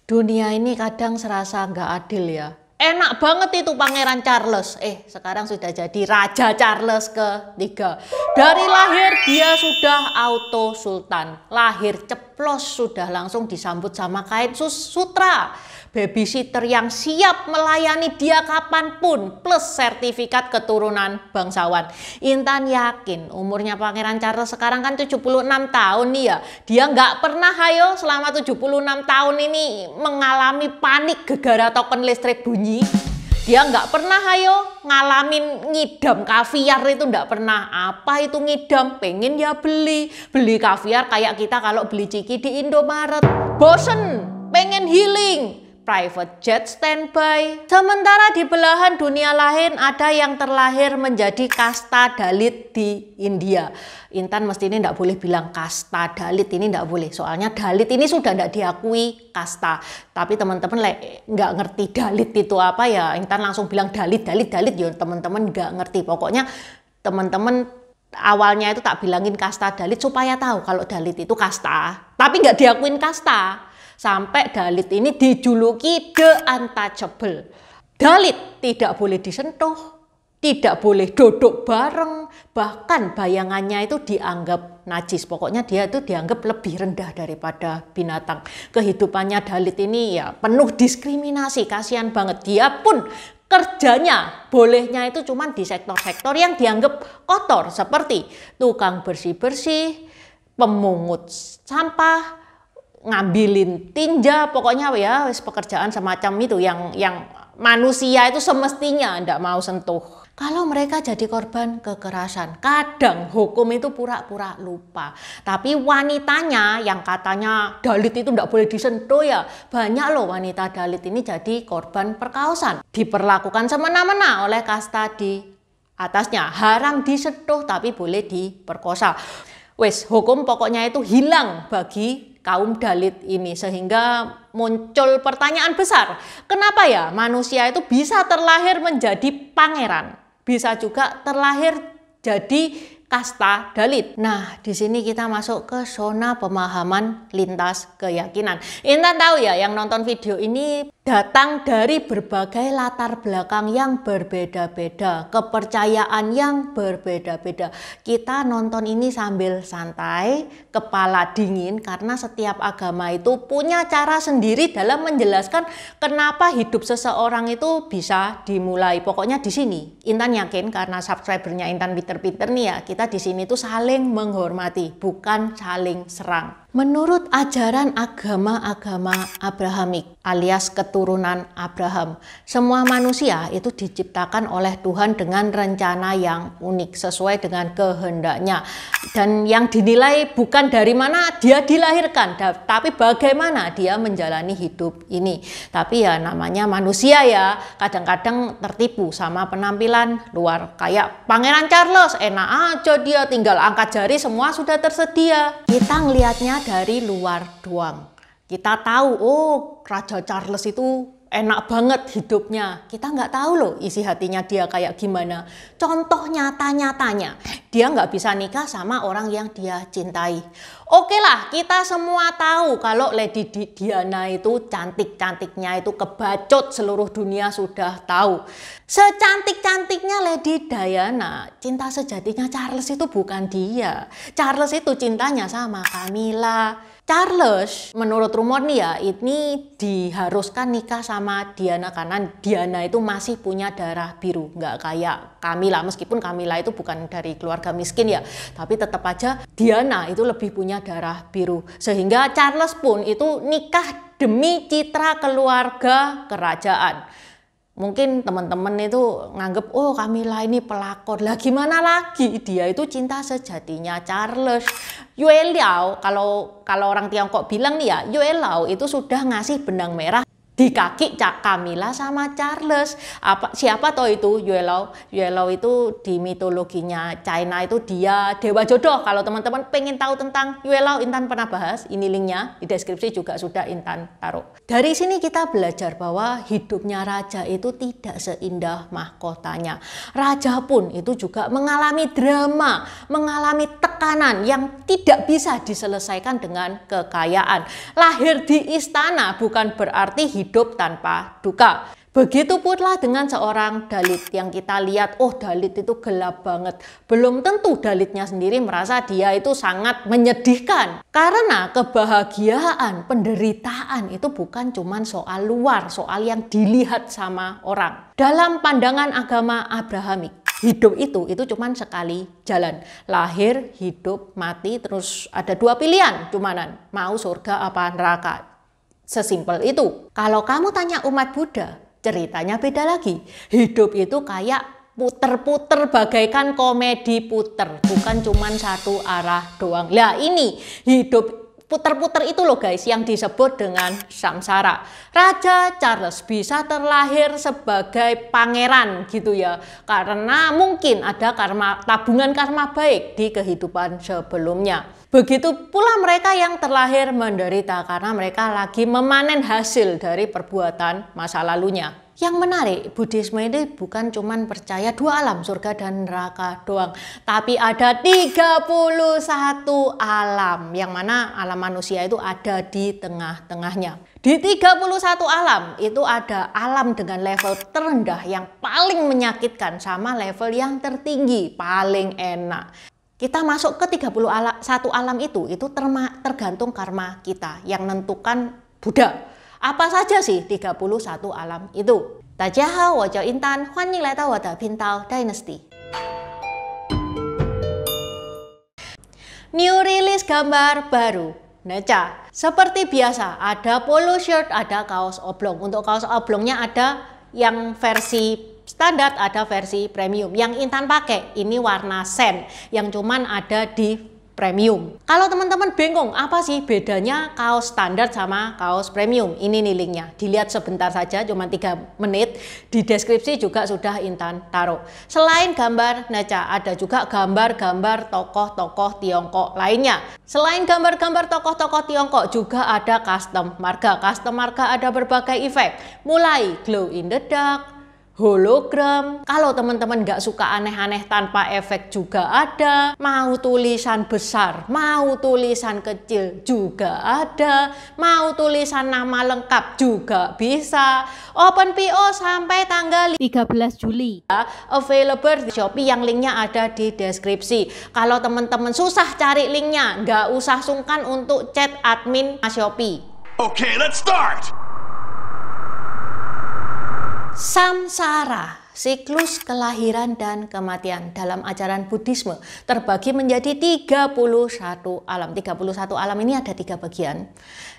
Dunia ini kadang serasa nggak adil ya. Enak banget itu Pangeran Charles. Sekarang sudah jadi Raja Charles ketiga. Dari lahir dia sudah auto sultan. Lahir ceplos sudah langsung disambut sama kain sutra. Babysitter yang siap melayani dia kapanpun, plus sertifikat keturunan bangsawan. Intan yakin umurnya Pangeran Charles sekarang kan 76 tahun nih ya. Dia nggak pernah selama 76 tahun ini mengalami panik gegara token listrik bunyi. Dia nggak pernah ngalamin ngidam kaviar, itu nggak pernah. Apa itu ngidam? Pengen ya beli kaviar kayak kita kalau beli ciki di Indomaret. Bosen, pengen healing, private jet standby. Sementara di belahan dunia lain ada yang terlahir menjadi kasta Dalit di India. Intan mesti ini tidak boleh bilang kasta Dalit, ini tidak boleh. Soalnya Dalit ini sudah tidak diakui kasta. Tapi teman-teman nggak ngerti Dalit itu apa ya, Intan langsung bilang Dalit ya teman-teman nggak ngerti. Pokoknya teman-teman awalnya itu tak bilangin kasta Dalit supaya tahu kalau Dalit itu kasta. Tapi nggak diakuin kasta. Sampai Dalit ini dijuluki The Untouchable. Dalit tidak boleh disentuh, tidak boleh duduk bareng, bahkan bayangannya itu dianggap najis. Pokoknya dia itu dianggap lebih rendah daripada binatang. Kehidupannya Dalit ini ya penuh diskriminasi, kasihan banget. Dia pun kerjanya bolehnya itu cuma di sektor-sektor yang dianggap kotor, seperti tukang bersih-bersih, pemungut sampah, ngambilin tinja, pokoknya ya pekerjaan semacam itu yang manusia itu semestinya tidak mau sentuh. Kalau mereka jadi korban kekerasan, kadang hukum itu pura-pura lupa. Tapi wanitanya yang katanya Dalit itu tidak boleh disentuh ya, banyak loh wanita Dalit ini jadi korban perkausan. Diperlakukan semena-mena oleh kasta di atasnya, haram disentuh tapi boleh diperkosa. Hukum pokoknya itu hilang bagi kaum Dalit ini, sehingga muncul pertanyaan besar. Kenapa ya manusia itu bisa terlahir menjadi pangeran, bisa juga terlahir jadi kasta Dalit? Nah, di sini kita masuk ke zona pemahaman lintas keyakinan. Intan tahu ya, yang nonton video ini datang dari berbagai latar belakang yang berbeda-beda, kepercayaan yang berbeda-beda. Kita nonton ini sambil santai, kepala dingin, karena setiap agama itu punya cara sendiri dalam menjelaskan kenapa hidup seseorang itu bisa dimulai. Pokoknya di sini Intan yakin, karena subscribernya Intan pinter-pinter nih ya, kita di sini tuh saling menghormati, bukan saling serang. Menurut ajaran agama-agama Abrahamik alias keturunan Abraham, semua manusia itu diciptakan oleh Tuhan dengan rencana yang unik sesuai dengan kehendaknya. Dan yang dinilai bukan dari mana dia dilahirkan, tapi bagaimana dia menjalani hidup ini. Tapi ya namanya manusia ya, kadang-kadang tertipu sama penampilan luar. Kayak Pangeran Charles, enak aja dia tinggal angkat jari semua sudah tersedia. Kita ngelihatnya dari luar doang. Kita tahu, Raja Charles itu enak banget hidupnya. Kita nggak tahu loh isi hatinya dia kayak gimana. Contoh nyata-nyatanya, dia nggak bisa nikah sama orang yang dia cintai. Oke lah, kita semua tahu kalau Lady Diana itu cantik-cantiknya itu kebacut, seluruh dunia sudah tahu. Secantik-cantiknya Lady Diana, cinta sejatinya Charles itu bukan dia. Charles itu cintanya sama Camilla. Charles menurut rumor nih ya, ini diharuskan nikah sama Diana karena Diana itu masih punya darah biru, nggak kayak Camilla. Meskipun Camilla itu bukan dari keluarga miskin ya, tapi tetap aja Diana itu lebih punya darah biru. Sehingga Charles pun itu nikah demi citra keluarga kerajaan. Mungkin teman-teman itu nganggep, Camilla ini pelakor. Lah gimana lagi, dia itu cinta sejatinya Charles. Yue Liao, kalau orang Tiongkok bilang nih ya, Yue Liao itu sudah ngasih benang merah di kaki Camilla sama Charles. Siapa toh itu Yue Lao? Yue Lao itu di mitologinya China itu dia dewa jodoh. Kalau teman-teman pengen tahu tentang Yue Lao, Intan pernah bahas. Ini linknya di deskripsi juga sudah Intan taruh. Dari sini kita belajar bahwa hidupnya raja itu tidak seindah mahkotanya. Raja pun itu juga mengalami drama, mengalami tekanan yang tidak bisa diselesaikan dengan kekayaan. Lahir di istana bukan berarti hidup tanpa duka. Begitu pula dengan seorang Dalit yang kita lihat, oh Dalit itu gelap banget. Belum tentu Dalitnya sendiri merasa dia itu sangat menyedihkan. Karena kebahagiaan, penderitaan itu bukan cuma soal luar, soal yang dilihat sama orang. Dalam pandangan agama Abrahamik, hidup itu cuma sekali jalan. Lahir, hidup, mati, terus ada dua pilihan cumanan, mau surga apa neraka. Sesimpel itu. Kalau kamu tanya umat Buddha, ceritanya beda lagi. Hidup itu kayak puter-puter bagaikan komedi puter, bukan cuma satu arah doang. Lah ini hidup puter-puter itu loh guys yang disebut dengan samsara. Raja Charles bisa terlahir sebagai pangeran gitu ya, karena mungkin ada tabungan karma baik di kehidupan sebelumnya. Begitu pula mereka yang terlahir menderita karena mereka lagi memanen hasil dari perbuatan masa lalunya. Yang menarik, Buddhisme ini bukan cuma percaya dua alam, surga dan neraka doang. Tapi ada 31 alam, yang mana alam manusia itu ada di tengah-tengahnya. Di 31 alam itu ada alam dengan level terendah yang paling menyakitkan sama level yang tertinggi, paling enak. Kita masuk ke 31 alam itu tergantung karma kita yang menentukan Buddha. Apa saja sih 31 alam itu? Dajahau, wo jiao Intan, huan ying lai dao wo de pintao Dynasty. New release gambar baru. Neca. Seperti biasa, ada polo shirt, ada kaos oblong. Untuk kaos oblongnya ada yang versi standar, ada versi premium. Yang Intan pakai ini warna sen yang cuman ada di premium. Kalau teman-teman bingung apa sih bedanya kaos standar sama kaos premium, ini nih linknya. Dilihat sebentar saja, cuma 3 menit. Di deskripsi juga sudah Intan taruh. Selain gambar Neca, ada juga gambar-gambar tokoh-tokoh Tiongkok lainnya. Selain gambar-gambar tokoh-tokoh Tiongkok juga ada custom marga. Custom marga ada berbagai efek, mulai glow in the dark, hologram. Kalau teman-teman nggak suka aneh-aneh tanpa efek juga ada. Mau tulisan besar, mau tulisan kecil juga ada. Mau tulisan nama lengkap juga bisa. Open PO sampai tanggal 13 Juli. Available di Shopee yang linknya ada di deskripsi. Kalau teman-teman susah cari linknya, nggak usah sungkan untuk chat admin Shopee. Okay, let's start! Samsara, siklus kelahiran dan kematian dalam ajaran Buddhisme terbagi menjadi 31 alam. 31 alam ini ada 3 bagian,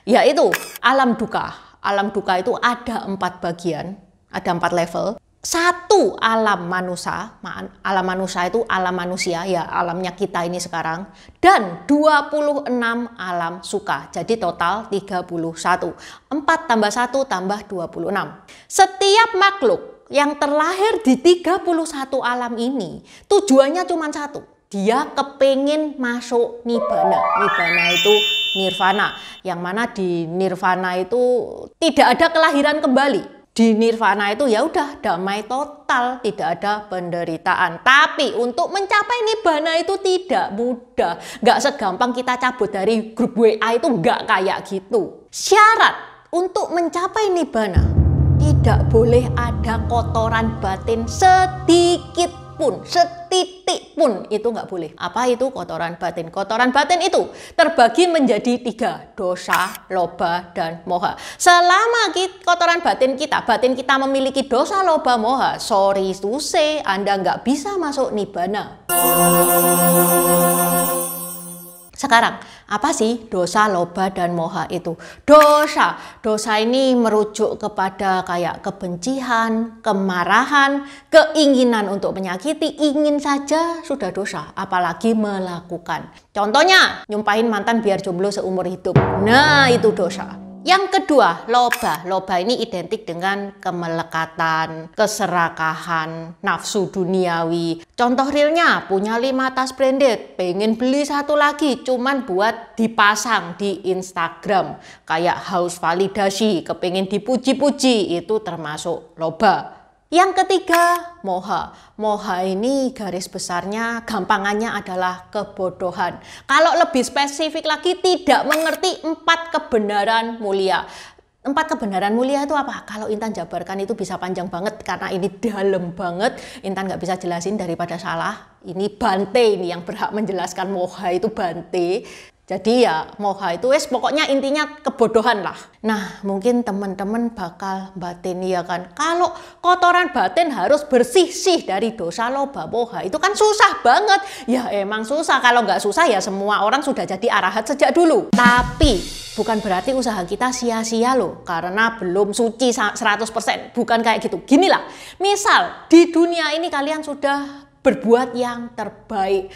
yaitu alam duka. Alam duka itu ada 4 bagian, ada 4 level. 1 alam manusia, alam manusia itu alam manusia ya, alamnya kita ini sekarang, dan 26 alam suka, jadi total 31. 4 tambah 1 tambah 26. Setiap makhluk yang terlahir di 31 alam ini tujuannya cuma satu, dia kepingin masuk nibbana. Nibbana itu nirvana, yang mana di nirvana itu tidak ada kelahiran kembali. Di nirvana itu ya udah damai total, tidak ada penderitaan. Tapi untuk mencapai nibbana itu tidak mudah. Nggak segampang kita cabut dari grup WA itu, nggak kayak gitu. Syarat untuk mencapai nibbana, tidak boleh ada kotoran batin sedikit pun, setitik pun, itu nggak boleh. Apa itu kotoran batin? Kotoran batin itu terbagi menjadi 3, dosa, loba, dan moha. Selama kotoran batin kita memiliki dosa, loba, moha, sorry to say, Anda nggak bisa masuk nibbana. Sekarang, apa sih dosa, loba, dan moha itu? Dosa ini merujuk kepada kayak kebencian, kemarahan, keinginan untuk menyakiti, ingin saja sudah dosa, apalagi melakukan. Contohnya, nyumpahin mantan biar jomblo seumur hidup. Nah, itu dosa. Yang kedua, loba. Loba ini identik dengan kemelekatan, keserakahan, nafsu duniawi. Contoh realnya, punya 5 tas branded, pengen beli satu lagi, cuman buat dipasang di Instagram. Kayak haus validasi, kepengen dipuji-puji, itu termasuk loba. Yang ketiga, moha. Moha ini garis besarnya, gampangannya adalah kebodohan. Kalau lebih spesifik lagi, tidak mengerti 4 kebenaran mulia. 4 kebenaran mulia itu apa? Kalau Intan jabarkan itu bisa panjang banget karena ini dalam banget. Intan nggak bisa jelasin daripada salah. Ini Bante ini yang berhak menjelaskan moha itu Bante. Jadi ya moha itu pokoknya intinya kebodohan lah. Nah mungkin teman-teman bakal batin ya kan. Kalau kotoran batin harus bersih dari dosa loba moha. Itu kan susah banget. Ya emang susah. Kalau nggak susah ya semua orang sudah jadi arahat sejak dulu. Tapi bukan berarti usaha kita sia-sia loh. Karena belum suci 100%. Bukan kayak gitu. Gini lah. Misal di dunia ini kalian sudah berbuat yang terbaik.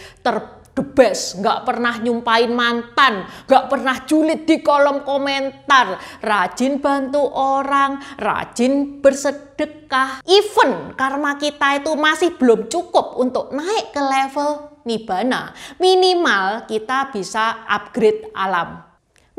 The best, nggak pernah nyumpain mantan, nggak pernah julid di kolom komentar, rajin bantu orang, rajin bersedekah. Even karma kita itu masih belum cukup untuk naik ke level nibbana, minimal kita bisa upgrade alam.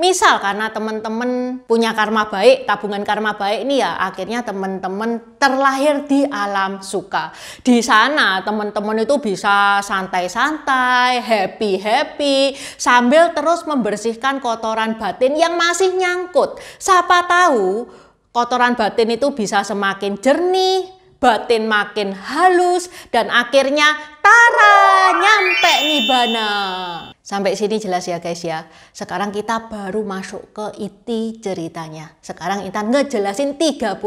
Misal karena teman-teman punya karma baik, tabungan karma baik ini ya akhirnya teman-teman terlahir di alam suka. Di sana teman-teman itu bisa santai-santai, happy-happy, sambil terus membersihkan kotoran batin yang masih nyangkut. Siapa tahu kotoran batin itu bisa semakin jernih, batin makin halus, dan akhirnya tara, nyampe nibbana. Sampai sini jelas ya guys ya. Sekarang kita baru masuk ke inti ceritanya. Sekarang Intan ngejelasin 31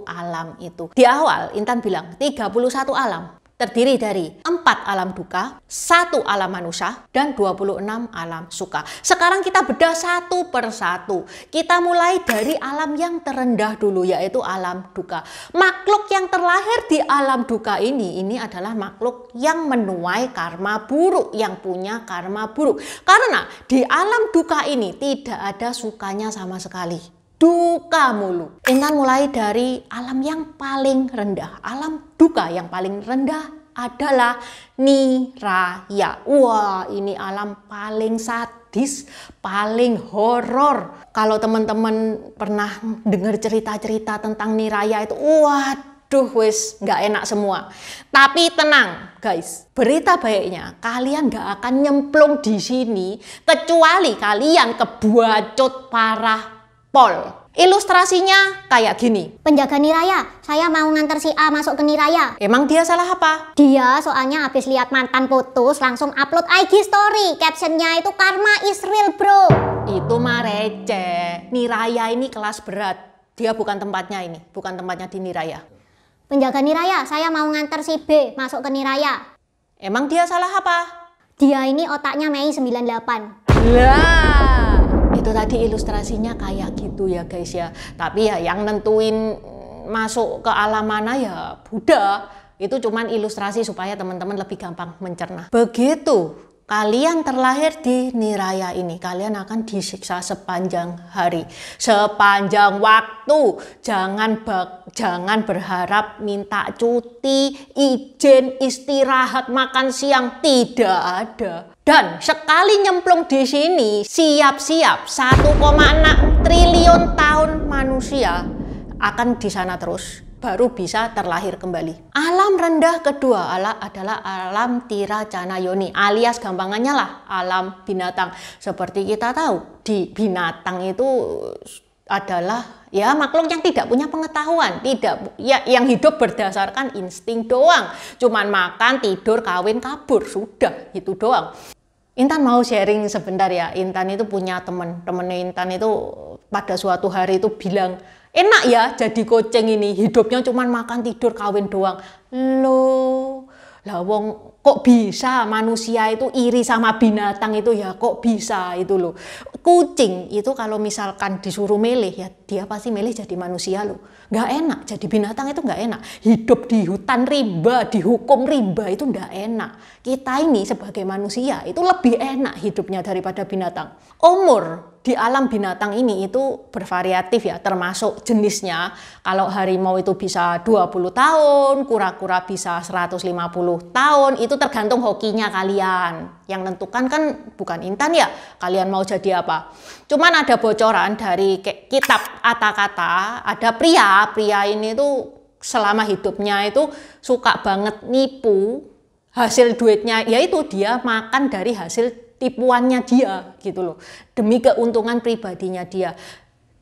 alam itu. Di awal Intan bilang 31 alam terdiri dari 4 alam duka, 1 alam manusia, dan 26 alam suka. Sekarang kita bedah satu persatu. Kita mulai dari alam yang terendah dulu, yaitu alam duka. Makhluk yang terlahir di alam duka ini adalah makhluk yang menuai karma buruk, yang punya karma buruk. Karena di alam duka ini tidak ada sukanya sama sekali. Duka mulu. Intan mulai dari alam yang paling rendah. Alam duka yang paling rendah adalah niraya. Wah, ini alam paling sadis, paling horor. Kalau teman-teman pernah dengar cerita-cerita tentang niraya itu, waduh wis nggak enak semua. Tapi tenang guys, berita baiknya kalian nggak akan nyemplung di sini kecuali kalian kebacut parah pol. Ilustrasinya kayak gini. Penjaga niraya, saya mau nganter si A masuk ke niraya. Emang dia salah apa? Dia soalnya habis lihat mantan putus langsung upload IG story. Captionnya itu karma is real bro. Itu mah receh. Niraya ini kelas berat. Dia bukan tempatnya ini, bukan tempatnya di niraya. Penjaga niraya, saya mau nganter si B masuk ke niraya. Emang dia salah apa? Dia ini otaknya Mei 98. Lah, itu tadi ilustrasinya kayak gitu ya guys ya. Tapi ya yang nentuin masuk ke alam mana ya Buddha. Itu cuman ilustrasi supaya teman-teman lebih gampang mencerna. Begitu kalian terlahir di niraya ini, kalian akan disiksa sepanjang hari, sepanjang waktu. Jangan berharap minta cuti, izin, istirahat, makan siang, tidak ada. Dan sekali nyemplung di sini, siap-siap 1,6 triliun tahun manusia akan di sana terus. Baru bisa terlahir kembali. Alam rendah kedua adalah alam tiracana yoni, alias gampangannya lah alam binatang. Seperti kita tahu, di binatang itu adalah ya makhluk yang tidak punya pengetahuan, yang hidup berdasarkan insting doang. Cuman makan, tidur, kawin, kabur, sudah itu doang. Intan mau sharing sebentar ya. Intan itu punya temennya Intan itu pada suatu hari itu bilang, enak ya jadi kucing ini, hidupnya cuma makan, tidur, kawin doang. Loh, lah wong kok bisa manusia itu iri sama binatang itu ya, kok bisa itu loh. Kucing itu kalau misalkan disuruh milih ya dia pasti milih jadi manusia loh. Nggak enak, jadi binatang itu nggak enak. Hidup di hutan rimba, dihukum rimba itu nggak enak. Kita ini sebagai manusia itu lebih enak hidupnya daripada binatang. Umur di alam binatang ini itu bervariatif ya, termasuk jenisnya. Kalau harimau itu bisa 20 tahun, kura-kura bisa 150 tahun, itu tergantung hokinya kalian. Yang nentukan kan bukan Intan ya, kalian mau jadi apa. Cuman ada bocoran dari kitab kata-kata, ada pria ini tuh selama hidupnya itu suka banget nipu hasil duitnya, yaitu dia makan dari hasil tipuannya dia gitu loh, demi keuntungan pribadinya dia.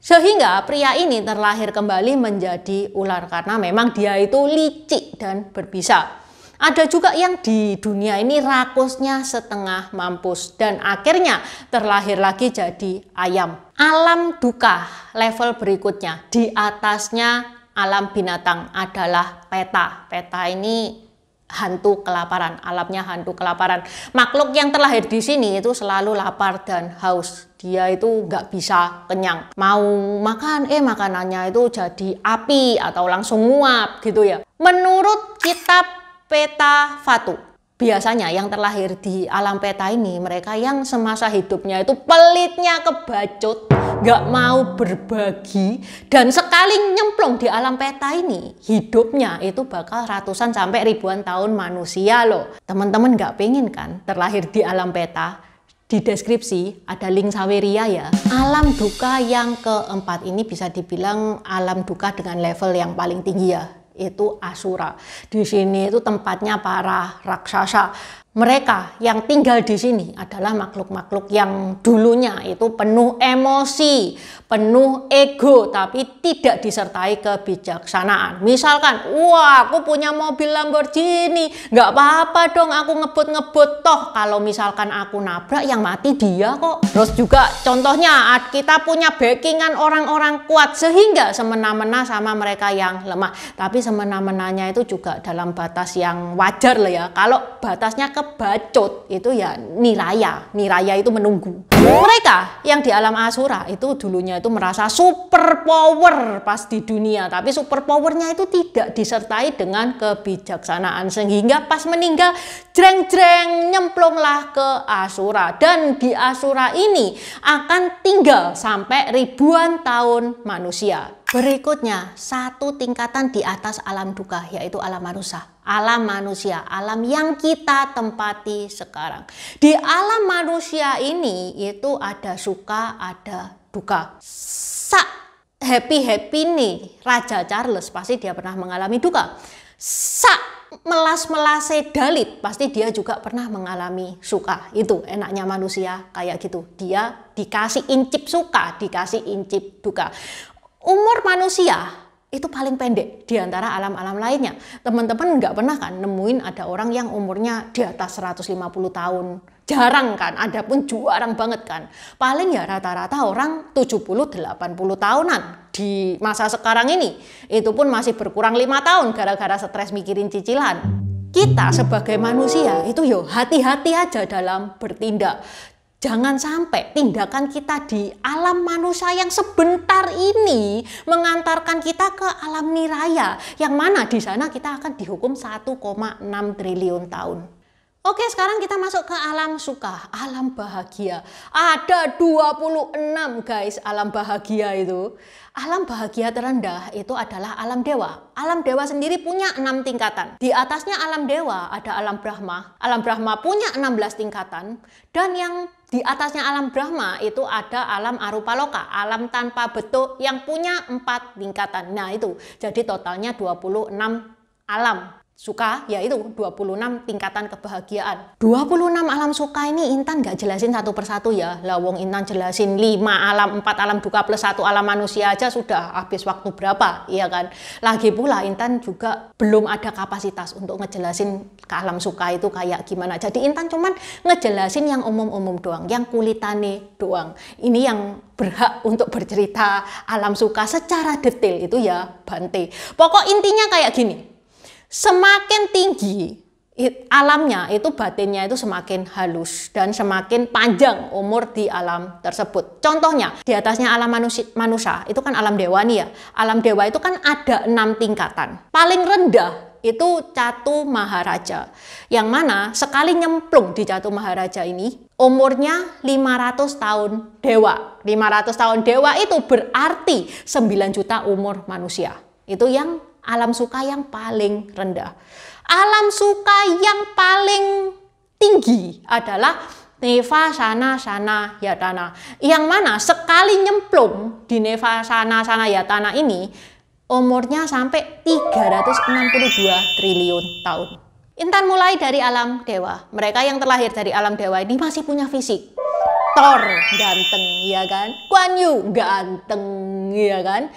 Sehingga pria ini terlahir kembali menjadi ular karena memang dia itu licik dan berbisa. Ada juga yang di dunia ini rakusnya setengah mampus dan akhirnya terlahir lagi jadi ayam. Alam duka level berikutnya, di atasnya alam binatang adalah peta. Peta ini hantu kelaparan, alamnya hantu kelaparan. Makhluk yang terlahir di sini itu selalu lapar dan haus. Dia itu nggak bisa kenyang. Mau makan, makanannya itu jadi api atau langsung nguap gitu ya. Menurut kitab Peta Fatu, biasanya yang terlahir di alam peta ini mereka yang semasa hidupnya itu pelitnya kebacut, nggak mau berbagi, dan sekali nyemplung di alam peta ini hidupnya itu bakal ratusan sampai ribuan tahun manusia loh. Teman-teman nggak pengen kan terlahir di alam peta? Di deskripsi ada link Saweria ya. Alam duka yang keempat ini bisa dibilang alam duka dengan level yang paling tinggi ya, itu Asura. Di sini itu tempatnya para raksasa. Mereka yang tinggal di sini adalah makhluk-makhluk yang dulunya itu penuh emosi, penuh ego, tapi tidak disertai kebijaksanaan. Misalkan, wah aku punya mobil Lamborghini, nggak apa-apa dong aku ngebut-ngebut, toh kalau misalkan aku nabrak yang mati dia kok. Terus juga contohnya kita punya backingan orang-orang kuat sehingga semena-mena sama mereka yang lemah. Tapi semena-menanya itu juga dalam batas yang wajar lah ya. Kalau batasnya kebacut itu ya niraya itu menunggu. Mereka yang di alam Asura itu dulunya itu merasa super power pas di dunia, tapi super powernya itu tidak disertai dengan kebijaksanaan sehingga pas meninggal jreng-jreng nyemplunglah ke Asura, dan di Asura ini akan tinggal sampai ribuan tahun manusia. Berikutnya, satu tingkatan di atas alam duka, yaitu alam manusia. Alam manusia, alam yang kita tempati sekarang. Di alam manusia ini itu ada suka, ada duka. Happy nih Raja Charles pasti dia pernah mengalami duka. Melas-melase Dalit pasti dia juga pernah mengalami suka. Itu enaknya manusia kayak gitu. Dia dikasih incip suka, dikasih incip duka. Umur manusia itu paling pendek di antara alam-alam lainnya. Teman-teman nggak pernah kan nemuin ada orang yang umurnya di atas 150 tahun. Jarang kan, ada pun jarang banget kan. Paling ya rata-rata orang 70-80 tahunan di masa sekarang ini. Itu pun masih berkurang 5 tahun gara-gara stres mikirin cicilan. Kita sebagai manusia itu hati-hati aja dalam bertindak. Jangan sampai tindakan kita di alam manusia yang sebentar ini mengantarkan kita ke alam niraya, yang mana di sana kita akan dihukum 1,6 triliun tahun. Oke, sekarang kita masuk ke alam suka, alam bahagia. Ada 26 guys alam bahagia itu. Alam bahagia terendah itu adalah alam dewa. Alam dewa sendiri punya 6 tingkatan. Di atasnya alam dewa ada alam Brahma. Alam Brahma punya 16 tingkatan. Dan yang di atasnya alam Brahma itu ada alam Arupaloka, alam tanpa bentuk yang punya 4 tingkatan. Nah itu, jadi totalnya 26 alam suka, yaitu 26 tingkatan kebahagiaan. 26 alam suka ini Intan nggak jelasin satu persatu ya. Lawong Intan jelasin 5 alam, 4 alam duka plus 1 alam manusia aja sudah habis waktu berapa, iya kan? Lagi pula Intan juga belum ada kapasitas untuk ngejelasin ke alam suka itu kayak gimana. Jadi Intan cuman ngejelasin yang umum-umum doang, yang kulitane doang. Ini yang berhak untuk bercerita alam suka secara detail itu ya Bante. Pokok intinya kayak gini. Semakin tinggi alamnya itu batinnya itu semakin halus dan semakin panjang umur di alam tersebut. Contohnya di atasnya alam manusia itu kan alam dewa nih ya. Alam dewa itu kan ada 6 tingkatan. Paling rendah itu Catu Maharaja. Yang mana sekali nyemplung di Catu Maharaja ini, umurnya 500 tahun dewa. 500 tahun dewa itu berarti 9 juta umur manusia. Itu yang alam suka yang paling rendah. Alam suka yang paling tinggi adalah Neva Sana Sana Yatana. Yang mana sekali nyemplung di Neva Sana Sana Yatana ini, umurnya sampai 362 triliun tahun. Intan mulai dari alam dewa. Mereka yang terlahir dari alam dewa ini masih punya fisik. Thor ganteng, ya kan? Guan Yu ganteng, ya kan?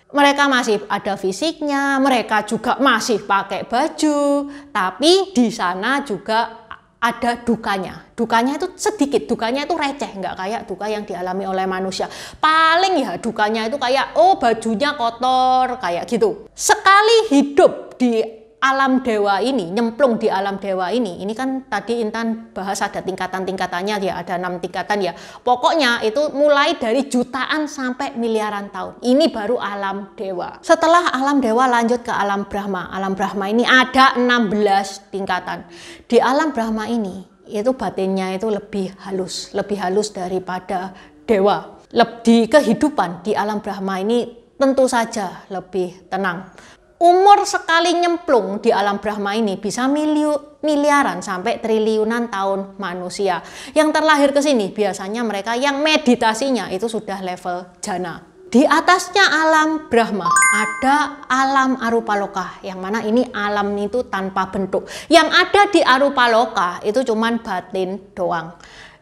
Mereka masih ada fisiknya, mereka juga masih pakai baju, tapi di sana juga ada dukanya. Dukanya itu sedikit, dukanya itu receh, nggak kayak duka yang dialami oleh manusia. Paling ya dukanya itu kayak, oh bajunya kotor, kayak gitu. Sekali hidup di alam dewa ini, nyemplung di alam dewa ini kan tadi Intan bahas ada tingkatan-tingkatannya ya, ada 6 tingkatan ya. Pokoknya itu mulai dari jutaan sampai miliaran tahun. Ini baru alam dewa. Setelah alam dewa lanjut ke alam Brahma. Alam Brahma ini ada 16 tingkatan. Di alam Brahma ini itu batinnya itu lebih halus daripada dewa. Di kehidupan di alam Brahma ini tentu saja lebih tenang. Umur sekali nyemplung di alam Brahma ini bisa miliaran sampai triliunan tahun manusia. Yang terlahir ke sini biasanya mereka yang meditasinya itu sudah level jana. Di atasnya alam Brahma ada alam Arupaloka, yang mana ini alam itu tanpa bentuk. Yang ada di Arupaloka itu cuman batin doang.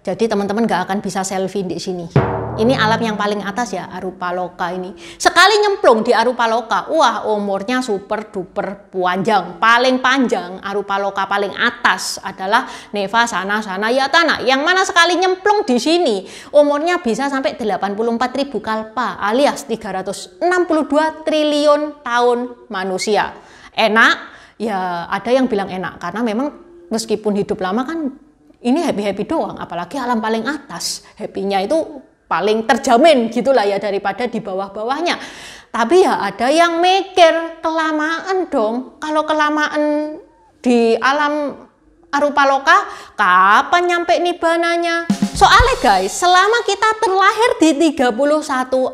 Jadi teman-teman gak akan bisa selfie di sini. Ini alam yang paling atas ya, Arupaloka ini. Sekali nyemplung di Arupaloka, wah umurnya super duper panjang. Paling panjang Arupaloka paling atas adalah Neva Sana Sana Yatana. Yang mana sekali nyemplung di sini umurnya bisa sampai 84.000 kalpa alias 362 triliun tahun manusia. Enak? Ya ada yang bilang enak karena memang meskipun hidup lama kan ini happy-happy doang, apalagi alam paling atas. Happy-nya itu paling terjamin gitulah ya daripada di bawah-bawahnya. Tapi ya ada yang mikir kelamaan dong. Kalau kelamaan di alam Arupaloka, kapan nyampe nibbananya? Soalnya guys, selama kita terlahir di 31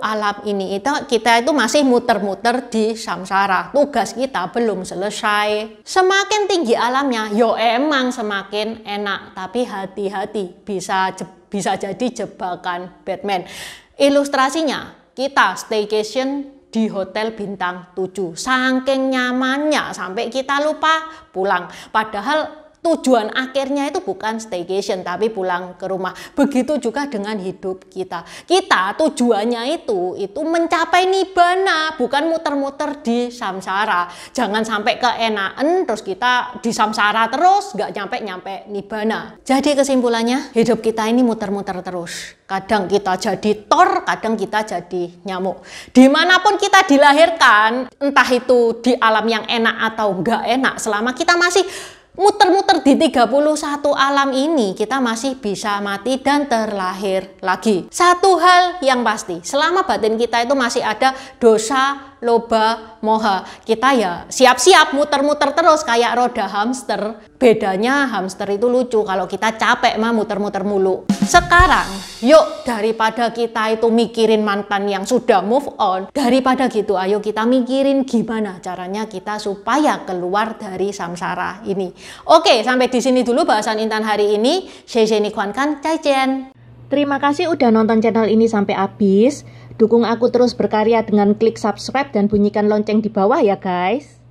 alam ini, kita itu masih muter-muter di samsara. Tugas kita belum selesai. Semakin tinggi alamnya, yo emang semakin enak. Tapi hati-hati, bisa jadi jebakan Batman. Ilustrasinya, kita staycation di hotel bintang 7. Saking nyamannya sampai kita lupa pulang. Padahal tujuan akhirnya itu bukan staycation tapi pulang ke rumah. Begitu juga dengan hidup kita. Kita tujuannya itu mencapai nibbana, bukan muter-muter di samsara. Jangan sampai keenaan terus kita di samsara terus nggak nyampe nibbana. Jadi kesimpulannya, hidup kita ini muter-muter terus. Kadang kita jadi Thor, kadang kita jadi nyamuk. Dimanapun kita dilahirkan, entah itu di alam yang enak atau nggak enak, selama kita masih muter-muter di 31 alam ini, kita masih bisa mati dan terlahir lagi. Satu hal yang pasti, selama batin kita itu masih ada dosa, loba, moha, kita ya siap-siap muter-muter terus kayak roda hamster. Bedanya hamster itu lucu, kalau kita capek mah muter-muter mulu. Sekarang, yuk daripada kita itu mikirin mantan yang sudah move on, daripada gitu ayo kita mikirin gimana caranya kita supaya keluar dari samsara ini. Oke, sampai di sini dulu bahasan Intan hari ini. Terima kasih udah nonton channel ini sampai habis. Dukung aku terus berkarya dengan klik subscribe dan bunyikan lonceng di bawah ya guys.